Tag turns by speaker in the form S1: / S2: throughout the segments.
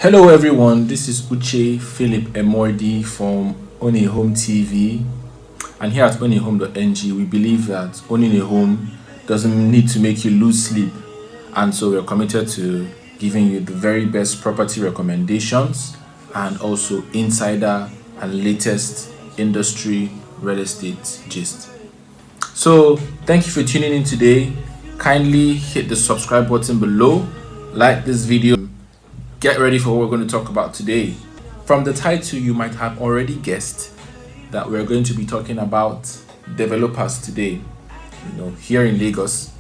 S1: Hello everyone, this is Uche Philip Emordi from Ownahome.ng, and here at Ownahome.ng we believe that owning a home doesn't need to make you lose sleep, and so we're committed to giving you the very best property recommendations and also insider and latest industry real estate gist. So thank you for tuning in today. Kindly hit the subscribe button below, like this video. Get ready for what we're going to talk about today. From the title, you might have already guessed that we're going to be talking about developers today, here in Lagos.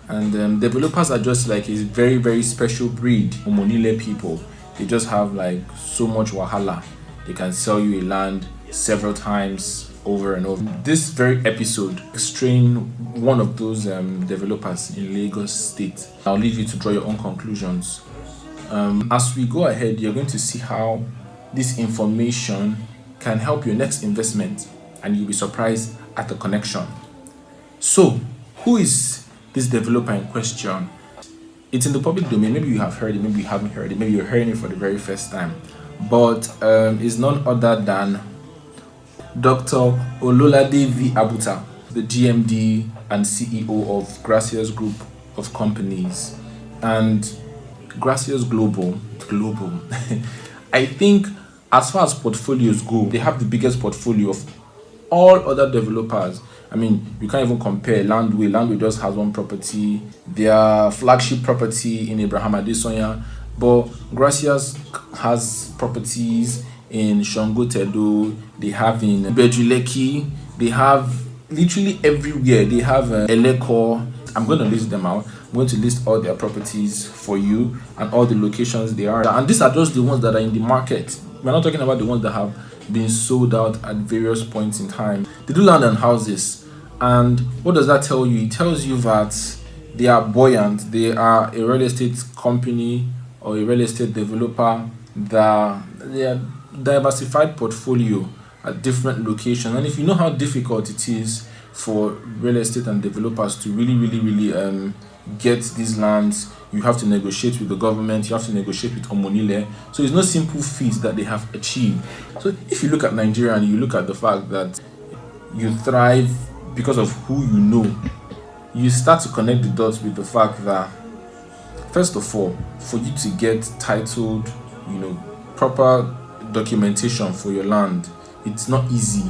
S1: And developers are just like a very, very special breed. Omonile people, they just have like so much wahala. They can sell you a land several times over and over. This very episode extracting one of those developers in Lagos State. I'll leave you to draw your own conclusions. As we go ahead, you're going to see how this information can help your next investment, and you'll be surprised at the connection. So, who is this developer in question? It's in the public domain. Maybe you have heard it, maybe you haven't heard it, maybe you're hearing it for the very first time. But it's none other than Dr. Ololade V. Abuta, the GMD and CEO of Gracias Group of Companies. And Gracias Global. I think as far as portfolios go, they have the biggest portfolio of all other developers. I mean, you can't even compare Landway. Landway just has one property, their flagship property in Abraham Adesoya, but Gracias has properties in Shangotedo, they have in Ibeju Lekki, they have literally everywhere. They have Eleko. I'm going to list them out. I'm going to list all their properties for you and all the locations they are. And these are just the ones that are in the market. We're not talking about the ones that have been sold out at various points in time. They do land and houses. And what does that tell you? It tells you that they are buoyant. They are a real estate company or a real estate developer that they are diversified portfolio at different locations. And if you know how difficult it is for real estate and developers to really get these lands, you have to negotiate with the government, you have to negotiate with Omonile. So it's no simple feat that they have achieved. So if you look at Nigeria and you look at the fact that you thrive because of who you know, you start to connect the dots with the fact that, first of all, for you to get titled, proper documentation for your land, it's not easy.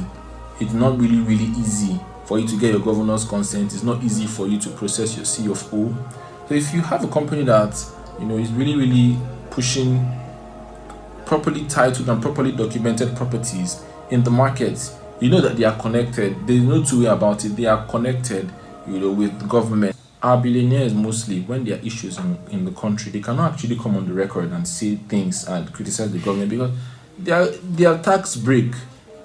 S1: It's not really easy for you to get your governor's consent. It's not easy for you to process your C of O. So if you have a company that is really pushing properly titled and properly documented properties in the market, you know that they are connected. There's no two way about it. They are connected, with the government. Our billionaires mostly, when there are issues in the country, they cannot actually come on the record and say things and criticize the government because their tax break,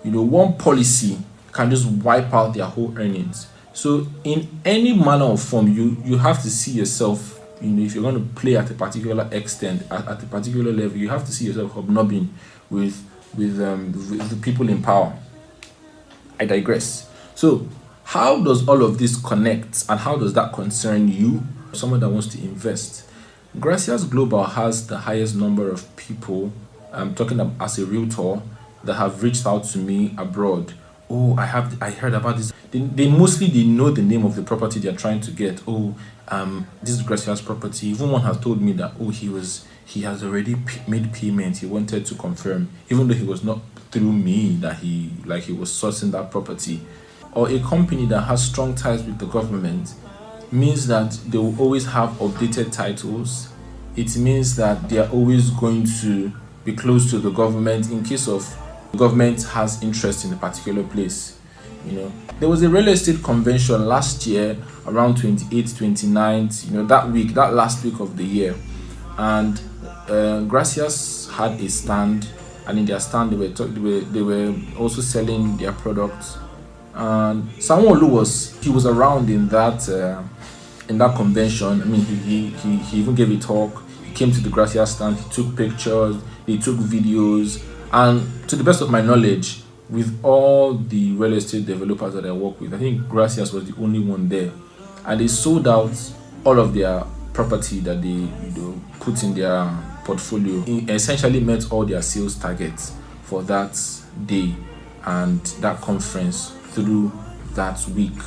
S1: one policy can just wipe out their whole earnings. So in any manner or form, you have to see yourself, if you're going to play at a particular extent, at a particular level, you have to see yourself hobnobbing with the people in power. I digress. So how does all of this connect, and how does that concern you, someone that wants to invest? Gracias Global has the highest number of people, I'm talking about as a realtor, that have reached out to me abroad. Oh, I heard about this. They mostly know the name of the property they're trying to get. Oh, this is Gracias property. Even one has told me that he has already made payment. He wanted to confirm, even though he was not through me, that he was sourcing that property. Or a company that has strong ties with the government means that they will always have updated titles. It means that they are always going to be close to the government in case of the government has interest in a particular place. There was a real estate convention last year around 28th, 29th, that last week of the year, and Gracias had a stand, and in their stand they were also selling their products. And Sanwo-Olu was around in that convention. I mean, he even gave a talk. He came to the Gracias stand. He took pictures. He took videos. And to the best of my knowledge, with all the real estate developers that I work with, I think Gracias was the only one there. And they sold out all of their property that they put in their portfolio. It essentially met all their sales targets for that day and that conference through that week.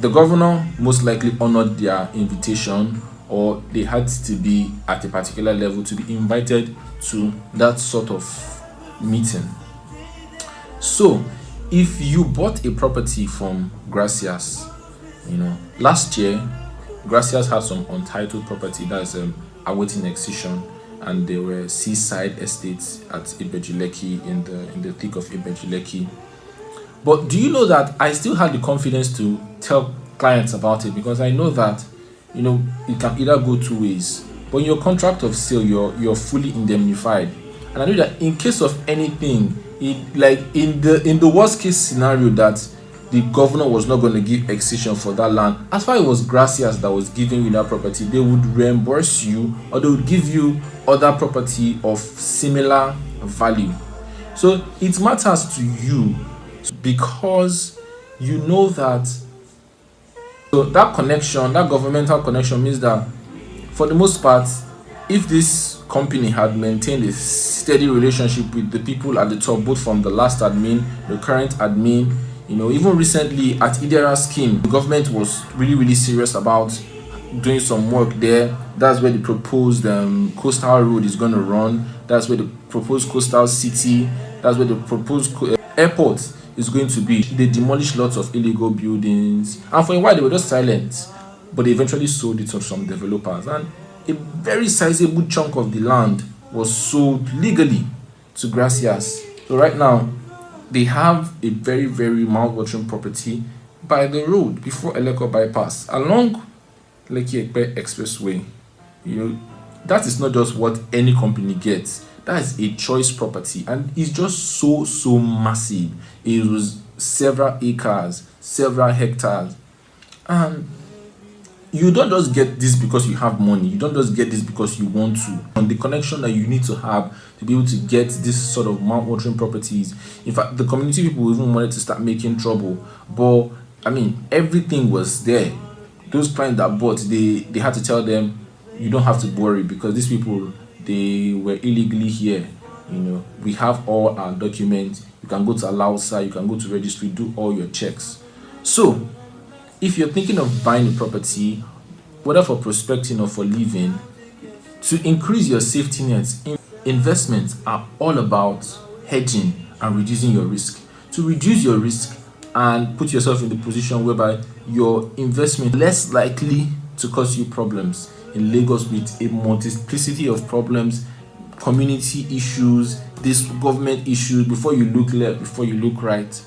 S1: The governor most likely honored their invitation, or they had to be at a particular level to be invited to that sort of meeting. So if you bought a property from Gracias, last year Gracias had some untitled property that's awaiting excision, and there were seaside estates at Ibeju Lekki, in the thick of Ibeju Lekki. But do you know that I still had the confidence to tell clients about it, because I know that it can either go two ways. But in your contract of sale, you're fully indemnified, and I know that in case of anything, like in the worst case scenario that the governor was not going to give excision for that land, as far as it was Gracias that was giving you that property, they would reimburse you, or they would give you other property of similar value. So it matters to you, because you know that. So that connection, that governmental connection, means that for the most part, if this company had maintained a steady relationship with the people at the top, both from the last admin, the current admin, even recently at Idera's scheme, the government was really, really serious about doing some work there. That's where the proposed coastal road is going to run. That's where the proposed coastal city, that's where the proposed airport is going to be. They demolished lots of illegal buildings, and for a while they were just silent, but they eventually sold it to some developers, and a very sizable chunk of the land was sold legally to Gracias. So right now they have a very, very mouth-watering property by the road before Eleko bypass along Lekki Expressway. That is not just what any company gets. That is a choice property, and it's just so massive. It was several acres, several hectares, and you don't just get this because you have money. You don't just get this because you want to. And the connection that you need to have to be able to get this sort of mouth-watering properties. In fact, the community people even wanted to start making trouble, but everything was there. Those clients that bought, they had to tell them, you don't have to worry, because these people, they were illegally here. We have all our documents. You can go to Alausa, you can go to registry, do all your checks. So if you're thinking of buying a property, whether for prospecting or for living, to increase your safety nets, investments are all about hedging and reducing your risk. To reduce your risk and put yourself in the position whereby your investment is less likely to cause you problems in Lagos with a multiplicity of problems, community issues, this government issues. Before you look left, before you look right,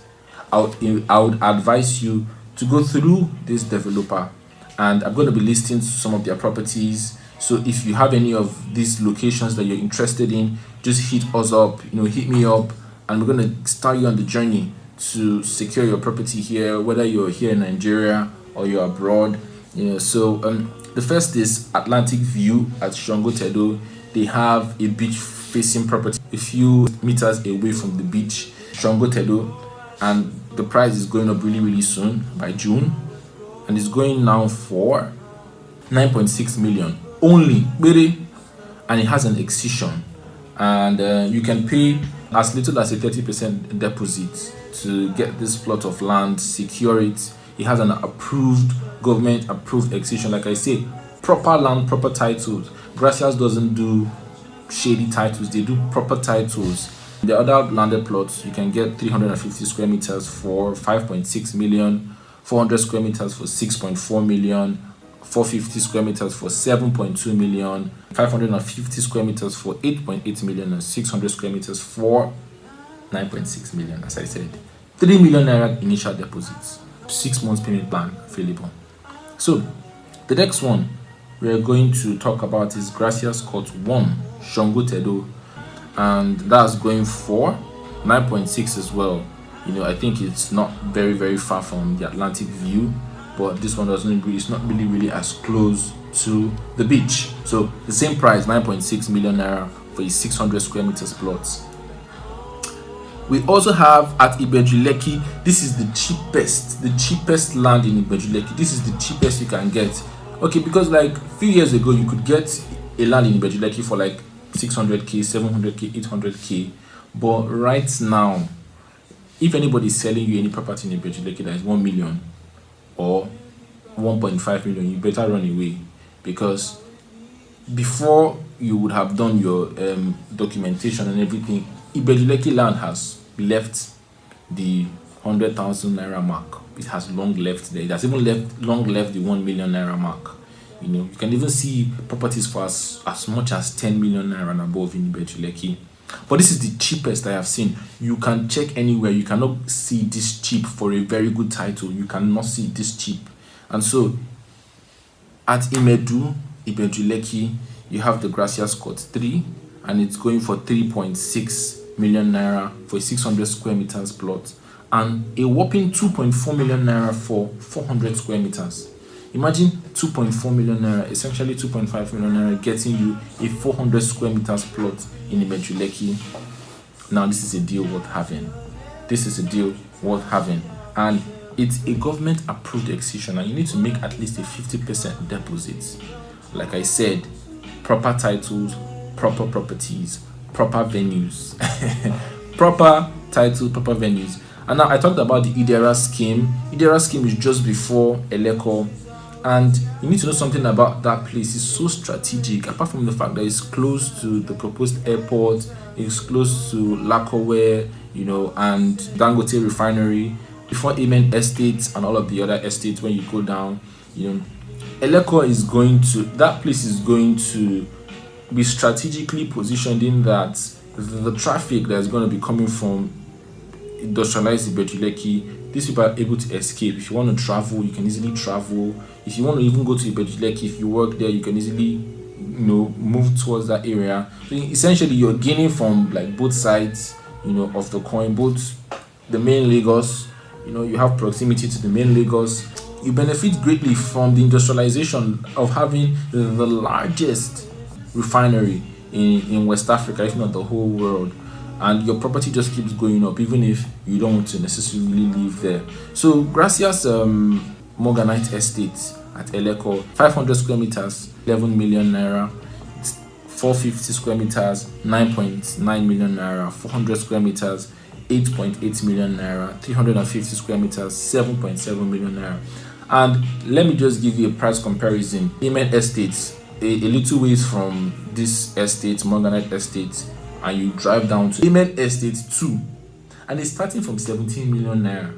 S1: I would advise you to go through this developer, and I'm going to be listing some of their properties. So if you have any of these locations that you're interested in, just hit us up, hit me up, and we're going to start you on the journey to secure your property here, whether you're here in Nigeria or you're abroad. So the first is Atlantic View at Shongo Tedo. They have a beach facing property a few meters away from the beach, Shongo Tedo, and the price is going up really, really soon, by June, and it's going now for 9.6 million only, and it has an excision, and you can pay as little as a 30% deposit to get this plot of land, secure it. It has an government approved excision. Like I say, proper land, proper titles. Gracias doesn't do shady titles, they do proper titles. The other landed plots, you can get 350 square meters for 5.6 million, 400 square meters for 6.4 million, 450 square meters for 7.2 million, 550 square meters for 8.8 million, and 600 square meters for 9.6 million. As I said, 3 million naira initial deposits, 6 months payment plan available. So the next one we're going to talk about is Gracias Court 1, Shongo Tedo, and that's going for 9.6 as well. I think it's not very, very far from the Atlantic View, but this one it's not really as close to the beach. So the same price, 9.6 million naira for a 600 square meters plots. We also have at Ibeju Lekki, this is the cheapest land in Ibeju Lekki. This is the cheapest you can get. Okay, because like a few years ago, you could get a land in Ibeju Lekki for like 600k, 700k, 800k. But right now, if anybody is selling you any property in Ibeju Lekki that is 1 million or 1.5 million, you better run away, because before you would have done your documentation and everything, Ibeju Lekki land has left the 100,000 naira mark. It has long left there. It has even long left the 1 million naira mark. You can even see properties for as much as 10 million naira and above in Ibeju Lekki. But this is the cheapest I have seen. You can check anywhere. You cannot see this cheap for a very good title. You cannot see this cheap. And so, at Ibeju Lekki, you have the Gracias Court 3, and it's going for 3.6 million naira for a 600 square meters plot, and a whopping 2.4 million naira for 400 square meters. Imagine 2.4 million naira, essentially 2.5 million naira, getting you a 400 square meters plot in Ibeju Lekki. Now, this is a deal worth having. This is a deal worth having. And it's a government approved excision, and you need to make at least a 50% deposit. Like I said, proper titles, proper properties, proper venues. Proper title, proper venues. And now I talked about the IDERA scheme. IDERA scheme is just before Eleko. And you need to know something about that place. It's so strategic, apart from the fact that it's close to the proposed airport, it's close to Lakowe, and Dangote refinery, before Amen Estates and all of the other estates. When you go down, Eleko is that place is going to be strategically positioned in that the traffic that is going to be coming from industrialized Ibeju Lekki, these people are able to escape. If you want to travel, you can easily travel. If you want to even go to Ibeju Lekki, if you work there, you can easily move towards that area. So essentially, you're gaining from like both sides of the coin, both the main Lagos. You have proximity to the main Lagos. You benefit greatly from the industrialization of having the largest refinery in West Africa, if not the whole world. And your property just keeps going up, even if you don't want to necessarily live there. So Gracias Morganite Estate at Eleko, 500 square meters, 11 million naira. 450 square meters, 9.9 million naira. 400 square meters, 8.8 million naira. 350 square meters, 7.7 million naira. And let me just give you a price comparison. Amen Estates, a little ways from this estate, Morganite Estate, and you drive down to Amen Estate 2, and it's starting from 17 million naira.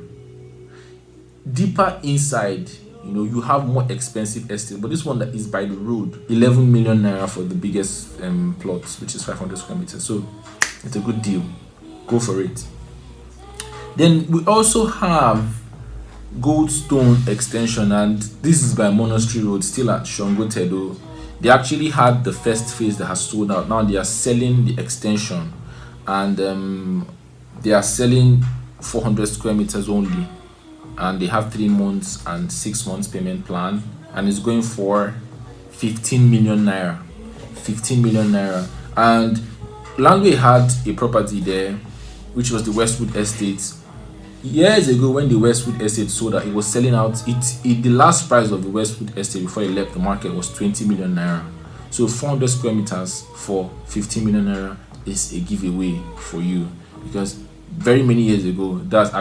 S1: Deeper inside, you have more expensive estate, but this one that is by the road, 11 million naira for the biggest plot, which is 500 square meters. So it's a good deal. Go for it. Then we also have Goldstone Extension, and this is by Monastery Road, still at Shongotedo. They actually had the first phase that has sold out. Now they are selling the extension, and they are selling 400 square meters only, and they have 3 months and 6 months payment plan, and it's going for 15 million naira. 15 million naira. And Landway had a property there, which was the Westwood Estate. Years ago, when the Westwood Estate sold out, it was selling out. The last price of the Westwood Estate before it left the market was 20 million naira. So 400 square meters for 15 million naira is a giveaway for you, because very many years ago, that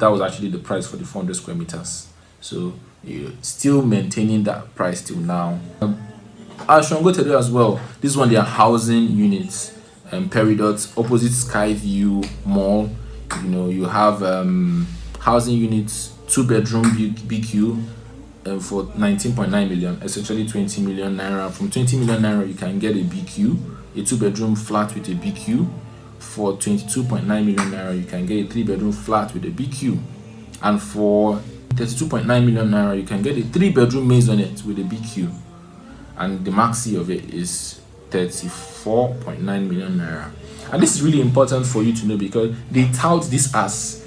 S1: was actually the price for the 400 square meters. So you're still maintaining that price till now. I shall go to there as well. This one, they are housing units, Peridot, opposite Skyview Mall. You have housing units, 2-bedroom BQ for 19.9 million, essentially 20 million naira. From 20 million naira, you can get a BQ, a 2-bedroom flat with a BQ. For 22.9 million naira, you can get a 3-bedroom flat with a BQ. And for 32.9 million naira, you can get a 3-bedroom maisonette with a BQ. And the maxi of it is 34.9 million naira. And this is really important for you to know, because they tout this as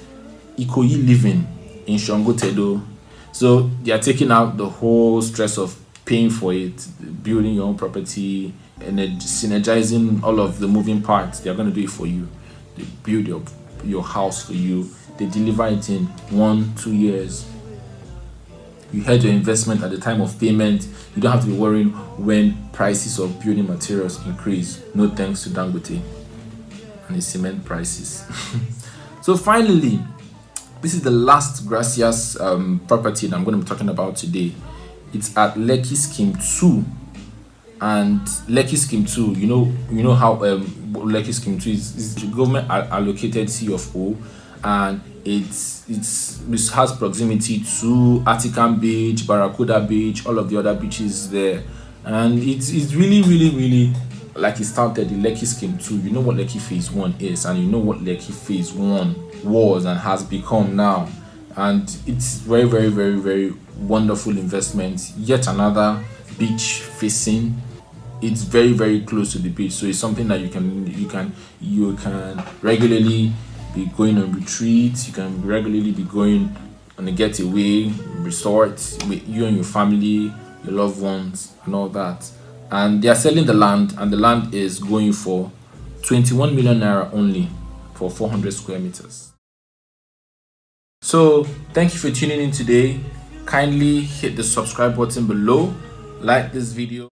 S1: Ikoyi living in Shongotedo. So they are taking out the whole stress of paying for it, building your own property, and then synergizing all of the moving parts. They are going to do it for you. They build your house for you. They deliver it in 1-2 years. You hedge your investment at the time of payment. You don't have to be worrying when prices of building materials increase. No thanks to Dangote and the cement prices. So finally, this is the last Gracias property that I'm going to be talking about today. It's at Lekki Scheme 2. And Lekki Scheme 2, you know how Lekki Scheme 2 is government allocated C of O, and it has proximity to Artican Beach, Barracuda Beach, all of the other beaches there, and it's really like it started the Lekki Scheme 2. You know what Lekki Phase 1 is, and you know what Lekki Phase 1 was and has become now, and it's very wonderful investment. Yet another beach facing. It's very close to the beach, so it's something that you can regularly be going on retreats. You can regularly be going on a getaway resort with you and your family, your loved ones, and all that. And they are selling the land, and the land is going for 21 million naira only for 400 square meters. So thank you for tuning in today. Kindly hit the subscribe button below, like this video.